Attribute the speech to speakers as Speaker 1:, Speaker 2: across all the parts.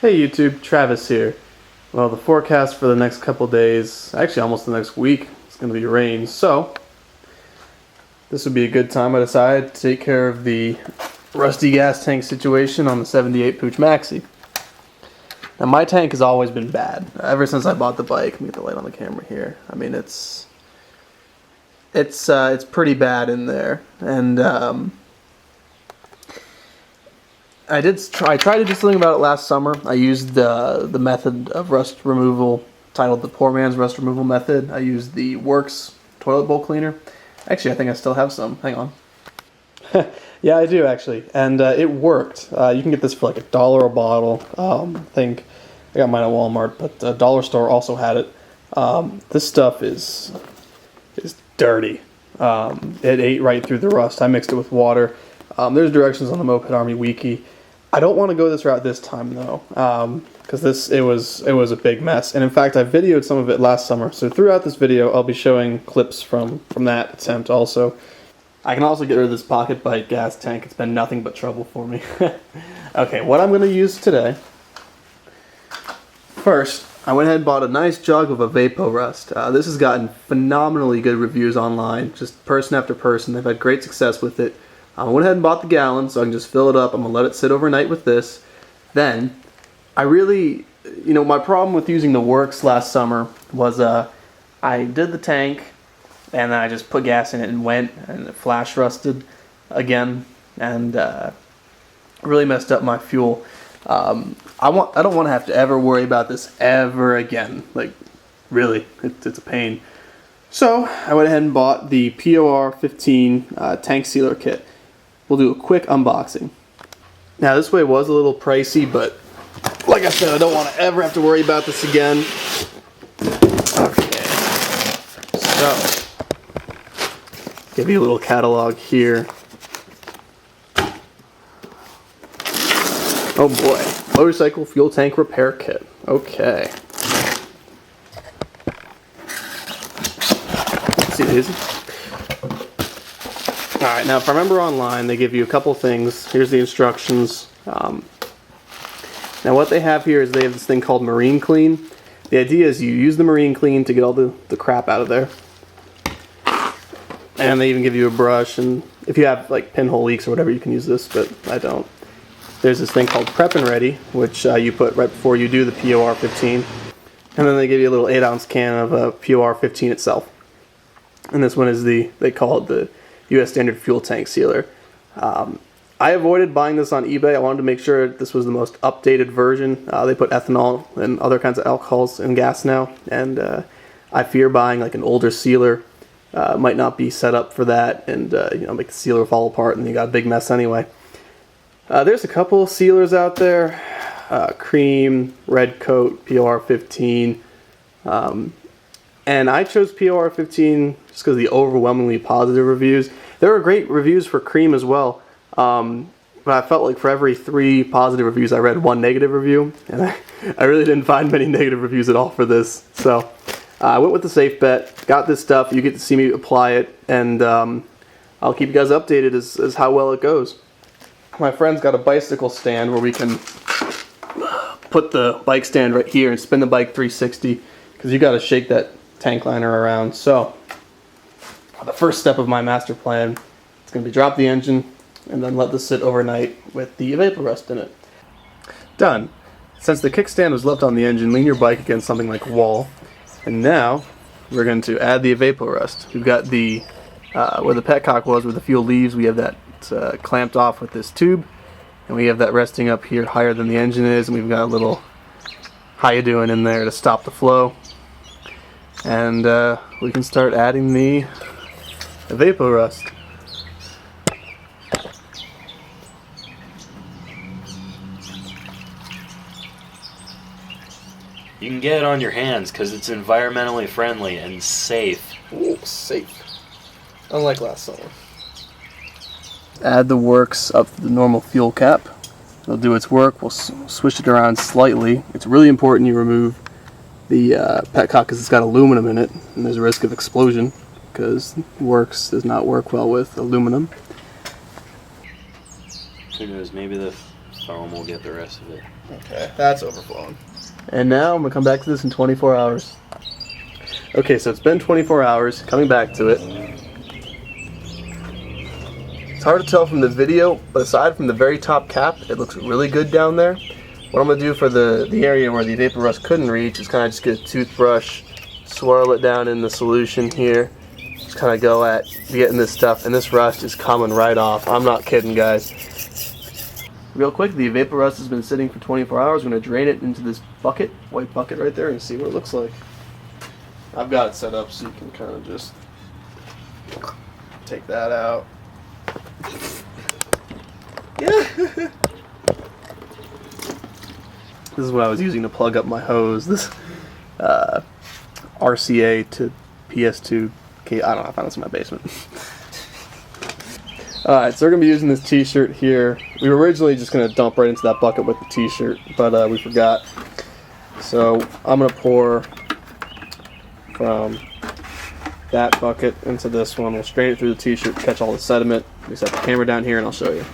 Speaker 1: Hey YouTube, Travis here. Well, the forecast for the next couple days, actually almost the next week, it's going to be rain, so this would be a good time, I decided, to take care of the rusty gas tank situation on the 78 Puch Maxi. Now my tank has always been bad, ever since I bought the bike. Let me get the light on the camera here. I mean, it's pretty bad in there, and I tried to do something about it last summer. I used the method of rust removal titled the Poor Man's Rust Removal Method. I used the Works toilet bowl cleaner. Actually, I think I still have some. Hang on. Yeah, I do actually, and it worked. You can get this for like $1 a bottle. I think I got mine at Walmart, but the dollar store also had it. This stuff is dirty. It ate right through the rust. I mixed it with water. There's directions on the MopedArmy wiki. I don't want to go this route this time though, because it was a big mess. And in fact, I videoed some of it last summer. So throughout this video, I'll be showing clips from that attempt also. I can also get rid of this pocket bike gas tank. It's been nothing but trouble for me. Okay, what I'm going to use today. First, I went ahead and bought a nice jug of Evaporust. This has gotten phenomenally good reviews online. Just person after person. They've had great success with it. I went ahead and bought the gallon so I can just fill it up. I'm going to let it sit overnight with this. Then, I really, my problem with using the Works last summer was I did the tank and then I just put gas in it and went, and it flash rusted again, and really messed up my fuel. I don't want to have to ever worry about this ever again. Like, really, it's a pain. So I went ahead and bought the POR15 tank sealer kit. We'll do a quick unboxing. Now this way was a little pricey, but like I said, I don't want to ever have to worry about this again. Okay, so give you a little catalog here. Oh boy, motorcycle fuel tank repair kit. Okay. See these? Alright, now if I remember online, they give you a couple things. Here's the instructions. Now what they have here is they have this thing called Marine Clean. The idea is you use the Marine Clean to get all the crap out of there. And they even give you a brush, and if you have like pinhole leaks or whatever, you can use this, but I don't. There's this thing called Prep and Ready, which you put right before you do the POR15. And then they give you a little 8-ounce can of POR15 itself. And this one is they call it the U.S. Standard Fuel Tank Sealer. I avoided buying this on eBay. I wanted to make sure this was the most updated version. They put ethanol and other kinds of alcohols in gas now, and I fear buying like an older sealer might not be set up for that, and make the sealer fall apart, and you got a big mess anyway. There's a couple sealers out there: Cream, Red Coat, POR15. And I chose POR15 just because of the overwhelmingly positive reviews. There were great reviews for Cream as well, but I felt like for every 3 positive reviews I read 1 negative review, and I really didn't find many negative reviews at all for this. So I went with the safe bet, got this stuff. You get to see me apply it, and I'll keep you guys updated as how well it goes. My friend's got a bicycle stand where we can put the bike stand right here and spin the bike 360, because you got to shake that tank liner around. So the first step of my master plan is going to be drop the engine and then let this sit overnight with the Evaporust in it. Done. Since the kickstand was left on the engine, lean your bike against something like a wall. And now we're going to add the Evaporust. We've got the where the petcock was, where the fuel leaves, we have that clamped off with this tube, and we have that resting up here higher than the engine is, and we've got a little how you doing in there to stop the flow. And we can start adding the Evaporust.
Speaker 2: You can get it on your hands because it's environmentally friendly and safe.
Speaker 1: Ooh, safe. Unlike last summer. Add the Works up to the normal fuel cap. It'll do its work. We'll switch it around slightly. It's really important you remove the petcock because it's got aluminum in it, and there's a risk of explosion because Works does not work well with aluminum.
Speaker 2: Who knows, maybe the foam will get the rest of it.
Speaker 1: Okay, that's overflowing. And now I'm gonna come back to this in 24 hours. Okay, so it's been 24 hours, coming back to it. It's hard to tell from the video, but aside from the very top cap, it looks really good down there. What I'm gonna do for the area where the Evaporust couldn't reach is kind of just get a toothbrush, swirl it down in the solution here, just kind of go at getting this stuff, and this rust is coming right off. I'm not kidding, guys. Real quick, the Evaporust has been sitting for 24 hours. I'm going to drain it into this bucket, white bucket right there, and see what it looks like. I've got it set up so you can kind of just take that out. Yeah. This is what I was using to plug up my hose. This RCA to PS2 cable. I don't know, I found this in my basement. Alright, so we're going to be using this t-shirt here. We were originally just going to dump right into that bucket with the t-shirt, but we forgot. So I'm going to pour from that bucket into this one. We'll strain it through the t-shirt, catch all the sediment. We set the camera down here and I'll show you.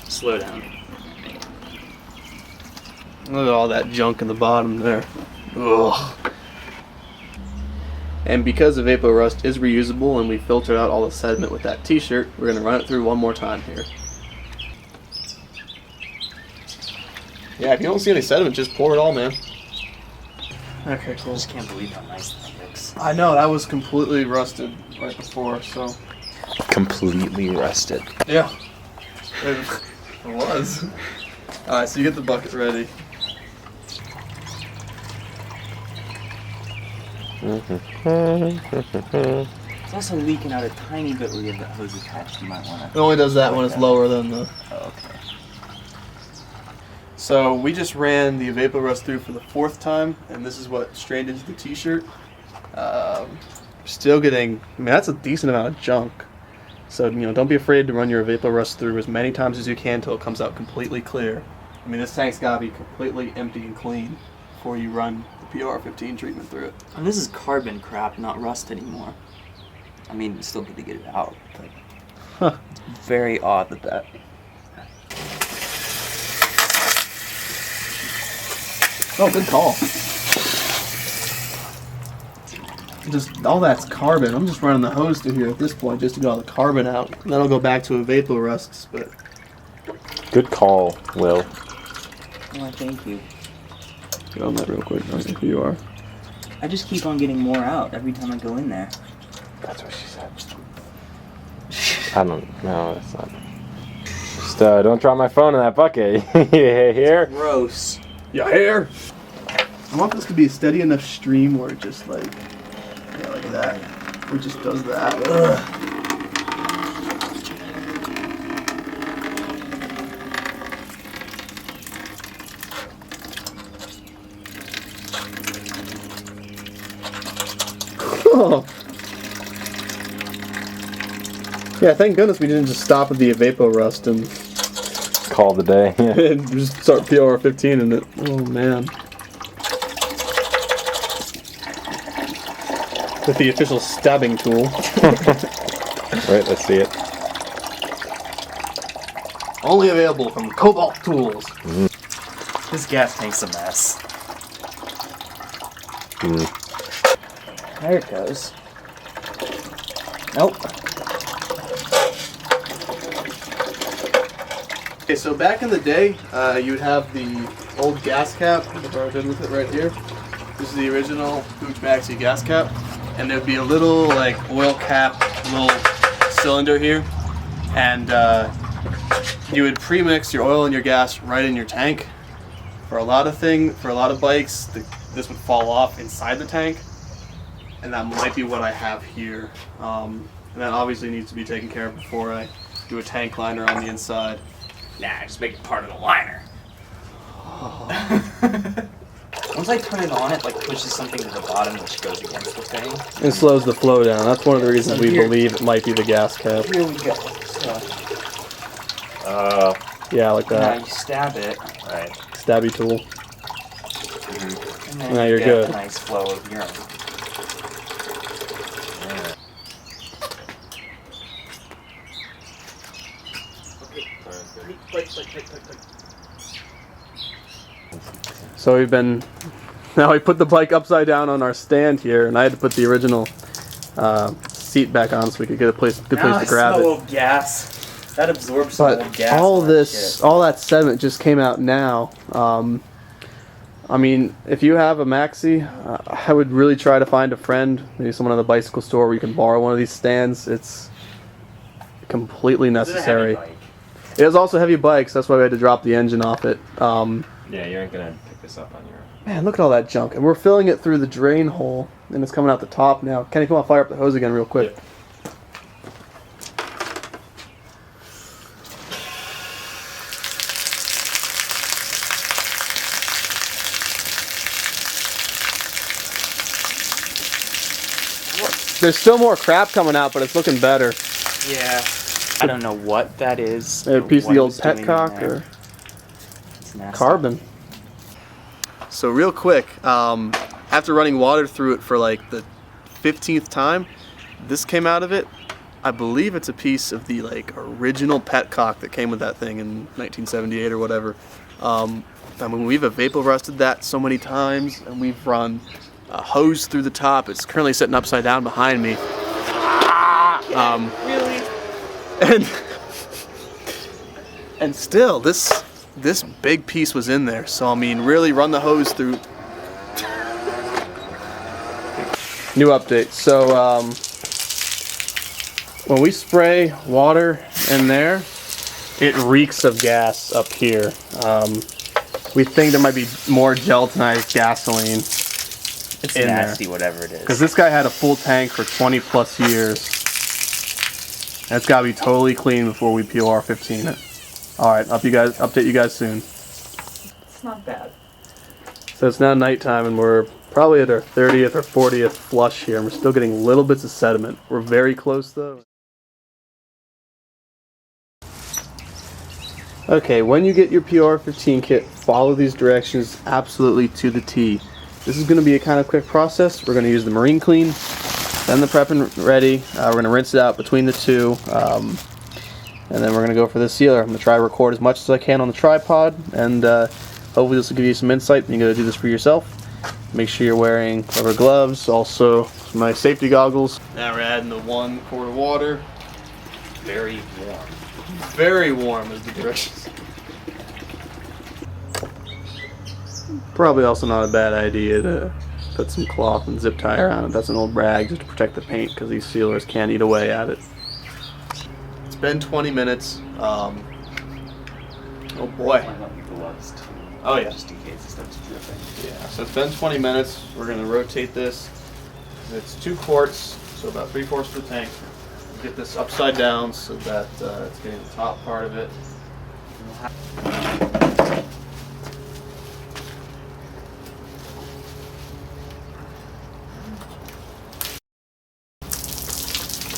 Speaker 2: Slow down.
Speaker 1: Look at all that junk in the bottom there. Ugh. And because the Evaporust is reusable and we filtered out all the sediment with that t-shirt, we're going to run it through one more time here. Yeah, if you don't see any sediment, just pour it all, man. Okay, cool.
Speaker 2: I just can't believe how nice that looks.
Speaker 1: I know, that was completely rusted right before, so...
Speaker 2: Completely rusted.
Speaker 1: Yeah. It was. Alright, so you get the bucket ready.
Speaker 3: It's also leaking out a tiny bit where you have that hose attached. You might want to...
Speaker 1: It only does that when it's lower than the...
Speaker 3: Oh, okay.
Speaker 1: So we just ran the Evaporust through for the 4th time, and this is what strained into the t-shirt. Still getting... I mean, that's a decent amount of junk. So, you know, don't be afraid to run your Evaporust through as many times as you can until it comes out completely clear. I mean, this tank's got to be completely empty and clean before you run the POR15 treatment through it.
Speaker 3: And this is carbon crap, not rust anymore. I mean, it's still good to get it out, but it's very odd that
Speaker 1: Oh, good call. Just all that's carbon. I'm just running the hose through here at this point just to get all the carbon out. And then I'll go back to Evaporust, but...
Speaker 2: Good call, Will.
Speaker 3: Well, thank you.
Speaker 1: Get on that real quick. I think you are.
Speaker 3: I just keep on getting more out every time I go in there.
Speaker 2: That's what she said. I don't know, that's not. Just don't drop my phone in that bucket. You hear?
Speaker 3: Gross.
Speaker 1: Your hair! I want this to be a steady enough stream where it just like, yeah, like that. Where it just does that. Ugh. Oh. Yeah, thank goodness we didn't just stop at the Evaporust and
Speaker 2: Call the day. Yeah.
Speaker 1: and just start POR15 in it. Oh man. With the official stabbing tool.
Speaker 2: Right, let's see it.
Speaker 1: Only available from Cobalt Tools.
Speaker 3: This gas tank's a mess. There it goes. Nope.
Speaker 1: Okay, so back in the day, you would have the old gas cap, with it right here. This is the original Puch Maxi gas cap. And there'd be a little like oil cap, little cylinder here. And you would pre-mix your oil and your gas right in your tank. For a lot of bikes, this would fall off inside the tank. And that might be what I have here. And that obviously needs to be taken care of before I do a tank liner on the inside.
Speaker 3: Nah, just make it part of the liner. Once I turn it on, it like pushes something to the bottom which goes against the thing.
Speaker 1: It slows the flow down. That's one of the reasons
Speaker 3: So
Speaker 1: we
Speaker 3: here-
Speaker 1: believe it might be the gas cap.
Speaker 3: Here we go. So
Speaker 1: Yeah, like
Speaker 3: now
Speaker 1: that.
Speaker 3: you stab it,
Speaker 2: Right.
Speaker 1: Stabby tool.
Speaker 3: and then
Speaker 1: Now
Speaker 3: you
Speaker 1: you're
Speaker 3: get
Speaker 1: good.
Speaker 3: a nice flow of urine.
Speaker 1: So we've been. Now we put the bike upside down on our stand here, and I had to put the original seat back on so we could get a good place to grab it.
Speaker 3: Old gas. That absorbs some old
Speaker 1: But
Speaker 3: gas.
Speaker 1: all that sediment just came out now. I mean, if you have a Maxi, I would really try to find a friend, maybe someone at the bicycle store where you can borrow one of these stands. It's completely necessary. It is also heavy bikes, that's why we had to drop the engine off it.
Speaker 2: Yeah, you ain't gonna pick this up on your own.
Speaker 1: Man, look at all that junk. And we're filling it through the drain hole, and it's coming out the top now. Kenny, come on, fire up the hose again real quick.
Speaker 2: Yep.
Speaker 1: There's still more crap coming out, but it's looking better.
Speaker 3: Yeah. I don't know what that is.
Speaker 1: A piece of
Speaker 3: what
Speaker 1: the old
Speaker 3: it's doing in
Speaker 1: petcock
Speaker 3: there.
Speaker 1: or
Speaker 3: It's nasty.
Speaker 1: carbon. So real quick, after running water through it for like the 15th time, this came out of it. I believe it's a piece of the like original petcock that came with that thing in 1978 or whatever. I mean, we've Evaporusted that so many times, and we've run a hose through the top. It's currently sitting upside down behind me.
Speaker 3: Really?
Speaker 1: And still, this big piece was in there. So I mean, really run the hose through. New update. So when we spray water in there, it reeks of gas up here. We think there might be more gelatinized gasoline
Speaker 3: It's
Speaker 1: in
Speaker 3: nasty,
Speaker 1: there.
Speaker 3: whatever it is.
Speaker 1: Because this guy had a full tank for 20 plus years. And it's got to be totally clean before we POR15 it. Alright, update you guys soon.
Speaker 3: It's not bad.
Speaker 1: So it's now nighttime and we're probably at our 30th or 40th flush here, and we're still getting little bits of sediment. We're very close though. Okay, when you get your POR15 kit, follow these directions absolutely to the T. This is going to be a kind of quick process. We're going to use the Marine Clean, then the Prep and Ready. We're going to rinse it out between the two, and then we're going to go for the sealer. I'm going to try to record as much as I can on the tripod, and hopefully this will give you some insight. You got to do this for yourself. Make sure you're wearing rubber gloves, also my safety goggles. Now we're adding the 1 quart of water.
Speaker 3: Very warm.
Speaker 1: Very warm is the directions. Probably also not a bad idea to put some cloth and zip tie around it. That's an old rag just to protect the paint because these sealers can eat away at it. It's been 20 minutes. Oh boy. Oh yeah.
Speaker 3: Just in case it starts dripping.
Speaker 1: Yeah, so it's been 20 minutes. We're going to rotate this. It's 2 quarts, so about 3/4 of the tank. Get this upside down so that it's getting the top part of it.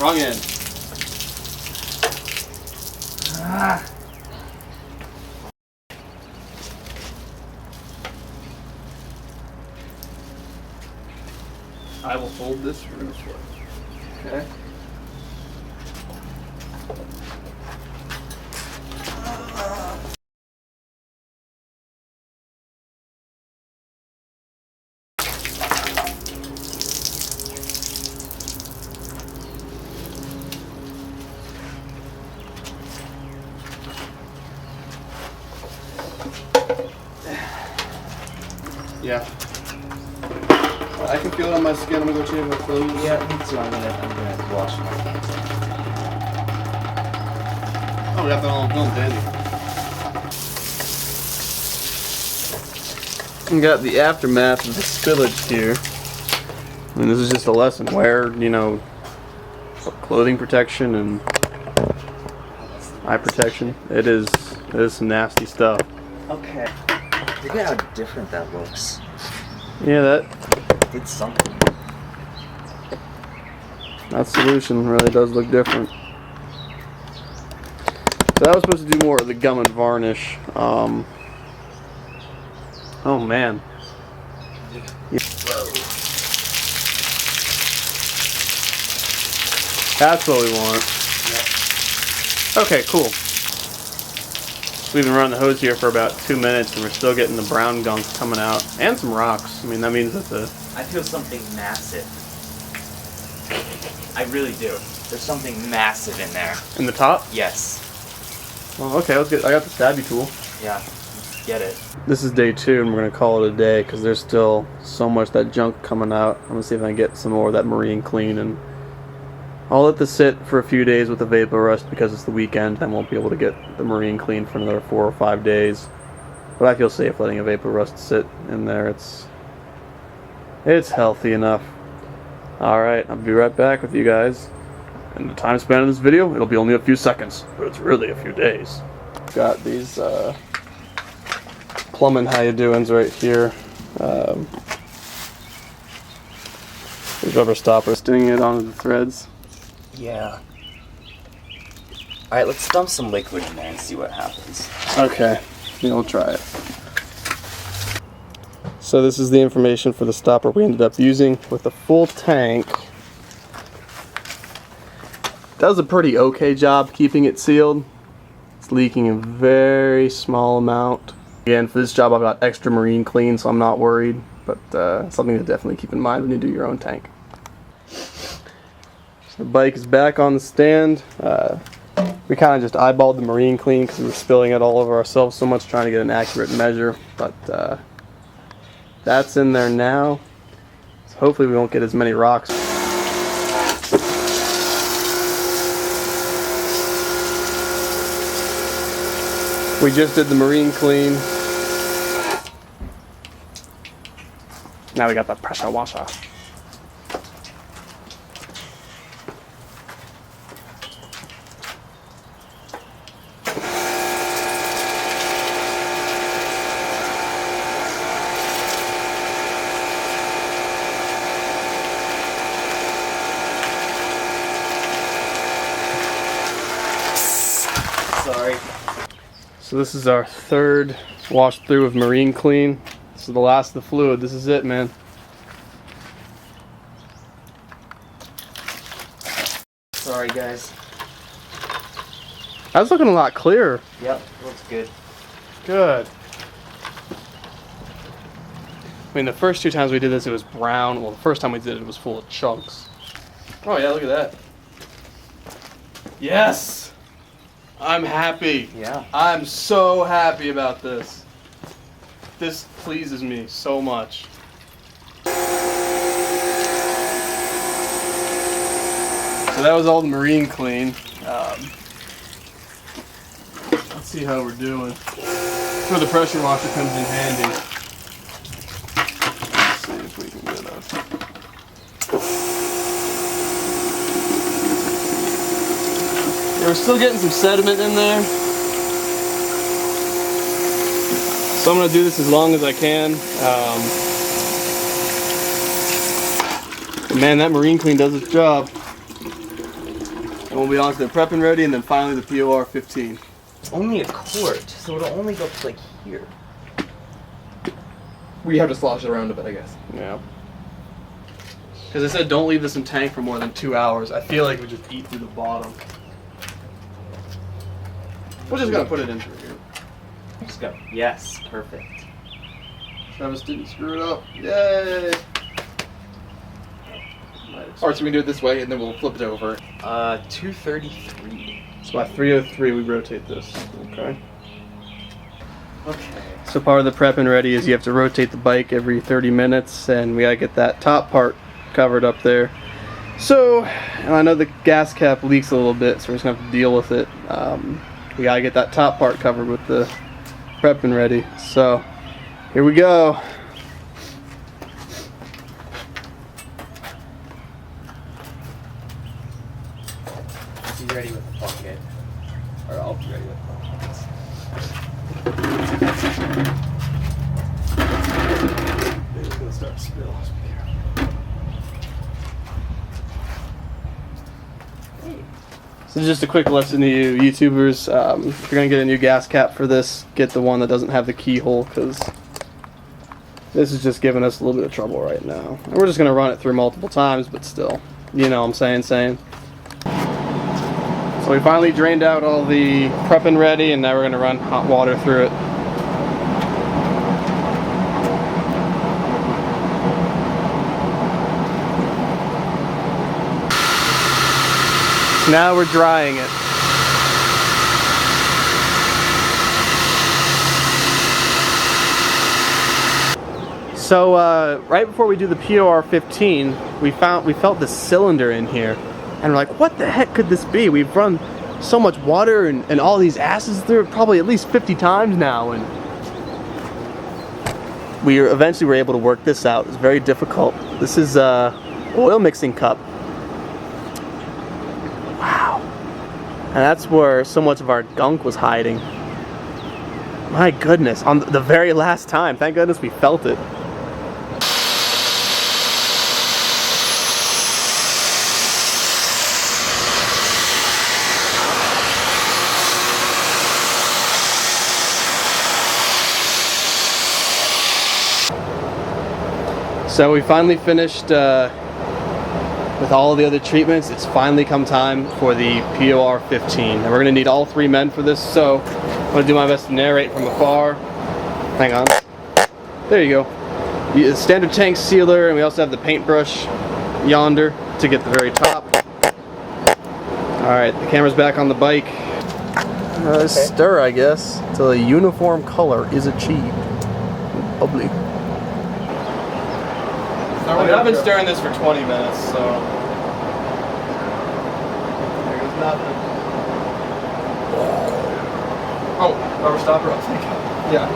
Speaker 1: Wrong end. I will hold this for this way. Okay. Yeah. I can feel it on my skin. I'm gonna go change my clothes.
Speaker 3: Yeah, me too. I'm gonna wash my hands.
Speaker 1: Oh, we got that all filmed, dandy. We got the aftermath of the spillage here. I mean, this is just a lesson. Wear, you know, clothing protection and eye protection. It is some nasty stuff.
Speaker 3: Okay. Look at how different that looks.
Speaker 1: Yeah,
Speaker 3: It did something.
Speaker 1: that solution really does look different. So that was supposed to do more of the gum and varnish. Oh man. That's what we want.
Speaker 3: Yep.
Speaker 1: Okay, cool. We've been running the hose here for about 2 minutes and we're still getting the brown gunk coming out. And some rocks. I mean, that means that the...
Speaker 3: I feel something massive. I really do. There's something massive in there.
Speaker 1: In the top?
Speaker 3: Yes.
Speaker 1: Well, okay, let's get... I got the stabby tool.
Speaker 3: Yeah. Get it.
Speaker 1: This is day 2 and we're going to call it a day because there's still so much that junk coming out. I'm going to see if I can get some more of that marine clean, and I'll let this sit for a few days with the Evaporust because it's the weekend. I won't be able to get the marine clean for another 4 or 5 days. But I feel safe letting a Evaporust sit in there. It's healthy enough. Alright, I'll be right back with you guys. And the time span of this video, it'll be only a few seconds, but it's really a few days. Got these plumbing how you doings right here. These rubber stoppers, sticking it onto the threads.
Speaker 3: Yeah. Alright, let's dump some liquid in there and see what happens.
Speaker 1: Okay, yeah, we'll try it. So this is the information for the stopper we ended up using with a full tank. Does a pretty okay job keeping it sealed. It's leaking a very small amount. Again, for this job I've got extra marine clean, so I'm not worried, but something to definitely keep in mind when you do your own tank. So the bike is back on the stand. We kind of just eyeballed the marine clean because we were spilling it all over ourselves so much trying to get an accurate measure, but that's in there now. So hopefully we won't get as many rocks. We just did the marine clean. Now we got the pressure washer.
Speaker 3: Sorry.
Speaker 1: So this is our third wash through of marine clean. This is the last of the fluid. This is it, man.
Speaker 3: Sorry, guys.
Speaker 1: That's looking a lot clearer.
Speaker 3: Yep, looks good.
Speaker 1: Good. I mean, the first 2 times we did this, it was brown. Well, the first time we did it, it was full of chunks. Oh yeah, look at that. Yes! I'm happy.
Speaker 3: Yeah.
Speaker 1: I'm so happy about this. This pleases me so much. So that was all the marine clean. Let's see how we're doing. That's where the pressure washer comes in handy. Let's see if we can get a... Yeah, we're still getting some sediment in there. So I'm going to do this as long as I can. But man, that marine clean does its job. And we'll be on to the prepping ready, and then finally the POR15.
Speaker 3: It's only a quart, so it'll only go to like here.
Speaker 4: We have to slosh it around a bit, I guess.
Speaker 1: Yeah. Because I said don't leave this in tank for more than 2 hours. I feel like we just eat through the bottom. We're just going to put it in through here.
Speaker 3: Let's go. Yes, perfect.
Speaker 1: Travis didn't screw it up. Yay!
Speaker 4: Alright, so we can do it this way, and then we'll flip it over.
Speaker 3: 233.
Speaker 1: So by 303 we rotate this. Okay.
Speaker 3: Okay.
Speaker 1: So part of the prepping ready is you have to rotate the bike every 30 minutes, and we gotta get that top part covered up there. So, and I know the gas cap leaks a little bit, so we're just gonna have to deal with it. We gotta get that top part covered with the prepping ready. So, here we go.
Speaker 3: Be ready with the bucket. Or I'll be ready with the buckets.
Speaker 1: It's gonna start to spill. So just a quick lesson to you YouTubers, if you're going to get a new gas cap for this, get the one that doesn't have the keyhole, because this is just giving us a little bit of trouble right now. And we're just going to run it through multiple times, but still, you know what I'm saying. So So we finally drained out all the prep and ready, and now we're going to run hot water through it. So now we're drying it. So right before we do the POR15, we felt this cylinder in here, and we're like, what the heck could this be? We've run so much water and all these acids through it probably at least 50 times now, and we eventually were able to work this out. It's very difficult. This is oil mixing cup. Wow. And that's where so much of our gunk was hiding. My goodness, on the very last time, thank goodness we felt it. So we finally finished with all of the other treatments. It's finally come time for the POR15. And we're going to need all 3 men for this, so I'm going to do my best to narrate from afar. Hang on. There you go. The standard tank sealer, and we also have the paintbrush yonder to get the very top. Alright, the camera's back on the bike. Stir, I guess, till a uniform color is achieved. Bubbly. I mean, I've been stirring this for 20 minutes, so there's nothing. Oh, rubber stopper, I'll take it. Yeah.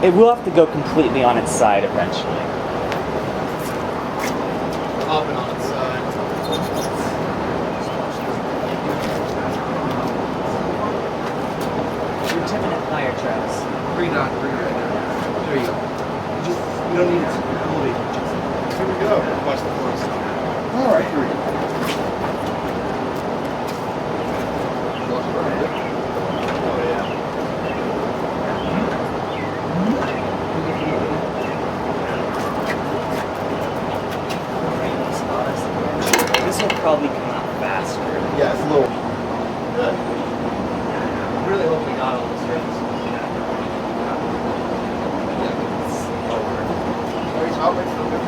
Speaker 5: It will have to go completely on its side eventually.
Speaker 1: Up and on its side.
Speaker 5: You're tipping it higher, Travis.
Speaker 4: Bring it on, bring it right now. There you go.
Speaker 5: You don't need to elevate it.
Speaker 4: Here we go. Watch the force. All right, here we go. Watch it right. Oh yeah.
Speaker 5: This will probably come out faster.
Speaker 4: Yeah, it's a little.
Speaker 1: Good. I really hope we got all this right.
Speaker 4: I'll wait for a bit.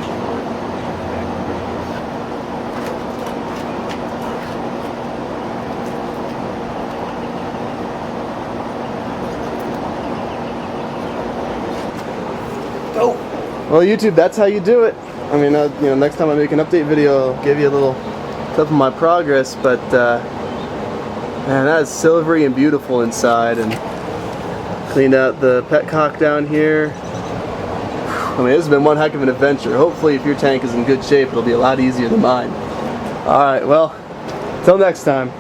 Speaker 1: Well, YouTube, that's how you do it. I mean, you know, next time I make an update video, I'll give you a little clip of my progress. But man, that is silvery and beautiful inside. And cleaned out the petcock down here. I mean, this has been one heck of an adventure. Hopefully, if your tank is in good shape, it'll be a lot easier than mine. All right, well, till next time.